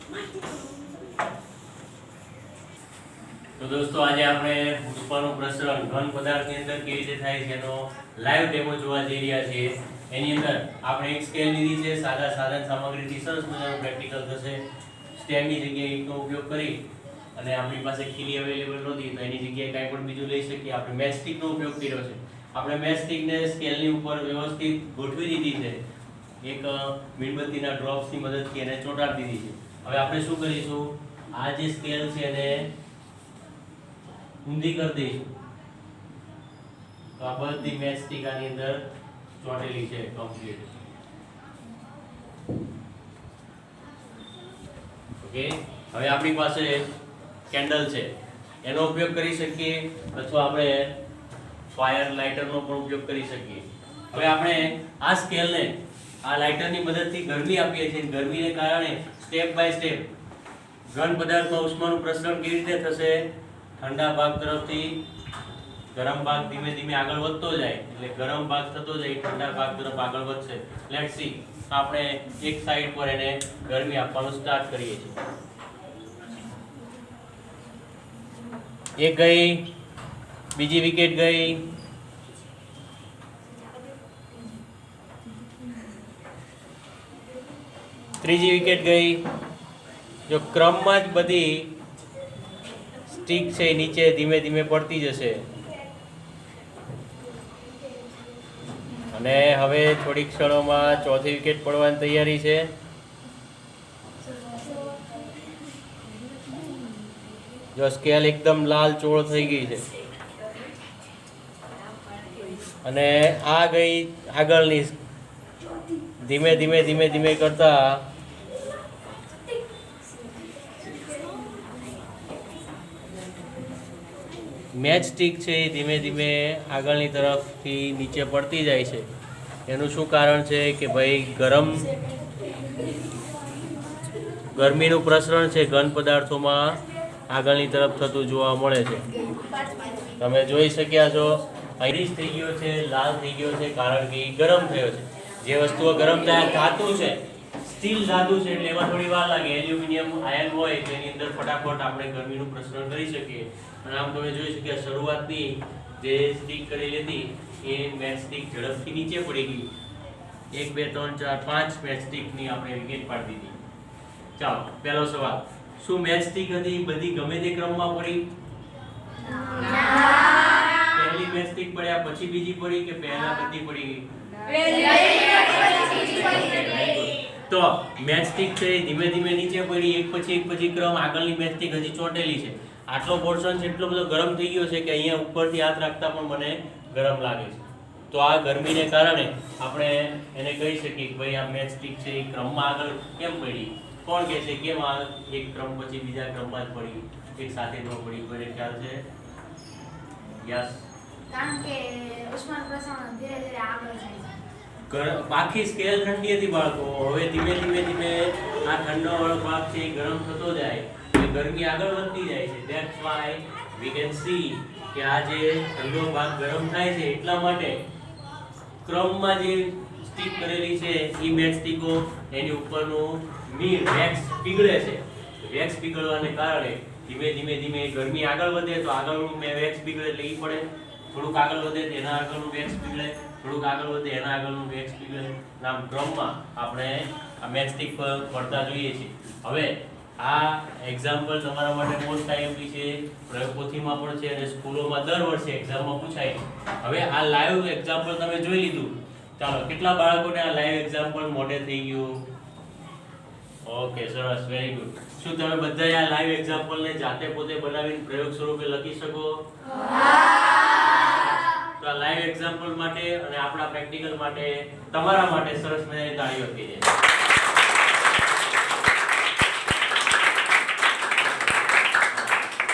તો દોસ્તો આજે આપણે ઉષ્માનું પ્રસરણ ઘન પદાર્થની અંદર કેવી રીતે થાય છે એનો લાઈવ ડેમો જોવા જઈ રહ્યા છીએ। એની અંદર આપણે એક સ્કેલ લીધી છે, સાદા સાધન સામગ્રીથી સરસ મજાનું પ્રેક્ટિકલ થશે। સ્ટેન્ડની જગ્યાએ એકનો ઉપયોગ કરી અને આપણી પાસે ખીલી અવેલેબલ નહોતી તો એની જગ્યાએ કાંઈ પણ બીજું લઈ શકીએ। આપણે મેચસ્ટિકનો ઉપયોગ કર્યો છે। આપણે મેચસ્ટિકને સ્કેલની ઉપર વ્યવસ્થિત ગોઠવી દીધી છે, એક મીણબત્તીના ડ્રોપ્સની મદદથી એને ચોંટાડી દીધી છે। હવે આપણે શું કરીશું, આ જે સ્કેલ છે એને ઊંધી કરી દઈશું તો આ બધી મેચસ્ટિક આની અંદર ચોંટેલી છે કમ્પ્લીટ। ઓકે, હવે આપણી પાસે કેન્ડલ છે એનો ઉપયોગ કરી શકીએ અથવા આપણે ફાયર લાઇટરનો પણ ઉપયોગ કરી શકીએ। હવે આપણે આ સ્કેલને આ લાઇટરની મદદથી ગરમી આપીએ છીએ। ગરમીને કારણે સ્ટેપ બાય સ્ટેપ ઘન પદાર્થમાં ઉષ્માનું પ્રસરણ કેવી રીતે થશે, ઠંડા ભાગ તરફથી ગરમ ભાગ ધીમે ધીમે આગળ વધતો જાય એટલે ગરમ ભાગ થતો જાય ઠંડા ભાગ તરફ આગળ વધશે। લેટ્સ સી, આપણે એક સાઈડ પર એને ગરમી આપવાનું સ્ટાર્ટ કરીએ છીએ। એક ગઈ, બીજી વિકેટ ગઈ, ત્રીજી વિકેટ ગઈ। જો ક્રમમાં જ બધી સ્ટિક છે નીચે ધીમે ધીમે પડતી જશે અને હવે થોડીક ક્ષણોમાં ચોથી વિકેટ પડવાની તૈયારી છે। જો સ્કેલ એકદમ લાલ ચોળ થઈ ગઈ છે અને આ ગઈ આગળની, ધીમે ધીમે ધીમે ધીમે કરતા મેચ સ્ટિક છે એ ધીમે ધીમે આગળની તરફથી નીચે પડતી જાય છે। એનું શું કારણ છે કે ભાઈ ગરમીનું પ્રસરણ છે ઘન પદાર્થોમાં આગળની તરફ થતું જોવા મળે છે। તમે જોઈ શક્યા છો અહીં થઈ ગયો છે, લાલ થઈ ગયો છે કારણ કે ગરમ થયો છે। જે વસ્તુઓ ગરમ થાય, ધાતુ છે, સ્ટીલ ધાતુ છે એટલે એમાં થોડી વાર લાગે। એલ્યુમિનિયમ આયન હોય તો એની અંદર ફટાફટ આપણે ગરમીનું પ્રસરણ કરી શકીએ। અને આમ તમે જોઈ શક્યા શરૂઆતની જે સ્ટિક કરેલી હતી એ મેચ સ્ટિક ઝડપથી નીચે પડી ગઈ। 1 2 3 4 5 મેચ સ્ટિકની આપણે વિકેટ પાડી દીધી। ચાલો પહેલો સવાલ, શું મેચ સ્ટિક હતી બધી ગમે તે ક્રમમાં પડી? પહેલી મેચ સ્ટિક પડ્યા પછી બીજી પડી કે પહેલા બધી પડી ગઈ? તો મેચ સ્ટિક છે ધીમે ધીમે નીચે પડી, એક પછી ક્રમ આગળની મેચ સ્ટિક હજી ચોંટેલી છે। આટલો પોર્શન છે એટલો બધો ગરમ થઈ ગયો છે કે અહીંયા ઉપરથી હાથ રાખતા પણ મને ગરમ લાગે છે। તો આ ગરમીને કારણે આપણે એને કહી શકીએ કે ભાઈ આ મેચ સ્ટિક છે એ ક્રમમાં આગળ કેમ પડી? કોણ કહે છે કેમ આ એક ક્રમ પછી બીજા ક્રમમાં જ પડી, એક સાથે ન પડી? કોઈને ખ્યાલ છે? યસ, કારણ કે ઉષ્માનું પ્રસરણ ધીરે ધીરે આગળ જાય છે। બાકી સ્કેલ ઠંડી હતી બાળકો, હવે ધીમે ધીમે ધીમે આ ઠંડો વાળો ભાગ છે એ ગરમ થતો જાય, ગરમી આગળ વધતી જાય છે। That's why we can see કે આ જે ઠંડો ભાગ ગરમ થાય છે એટલા માટે ક્રમમાં જે સ્ટિક કરેલી છે એ મેચ સ્ટિકો એની ઉપરનું વેક્સ પીગળે છે। વેક્સ પીગળવાને કારણે ધીમે ધીમે ધીમે ગરમી આગળ વધે તો આગળનું વેક્સ પીગળે એટલે ઈ પડે, થોડુંક આગળ વધે તો એના આગળનું વેક્સ પીગળે, થોડુંક આગળ વધે એના આગળનું વેક્સ પીગળે। આમ ક્રમમાં આપણે આ મેચ સ્ટિક પર પડતા જોઈએ છીએ। હવે આ એક્ઝામ્પલ તમારા માટે મોસ્ટ આઈએમપી છે, પ્રયોગપોથીમાં પણ છે અને સ્કૂલોમાં દર વર્ષે એક્ઝામમાં પૂછાય છે। હવે આ લાઈવ એક્ઝામ્પલ તમે જોઈ લીધું, ચાલો કેટલા બાળકોને આ લાઈવ એક્ઝામ્પલ મોઢે થઈ ગયું? ઓકે, સરસ, વેરી ગુડ। શું તમે બધાએ આ લાઈવ એક્ઝામ્પલને જાતે પોતે બનાવીને પ્રયોગ સ્વરૂપે લખી શકો? તો આ લાઈવ એક્ઝામ્પલ માટે અને આપણા પ્રેક્ટિકલ માટે તમારા માટે સરસ મજાની તાળીઓ થઈ જાય।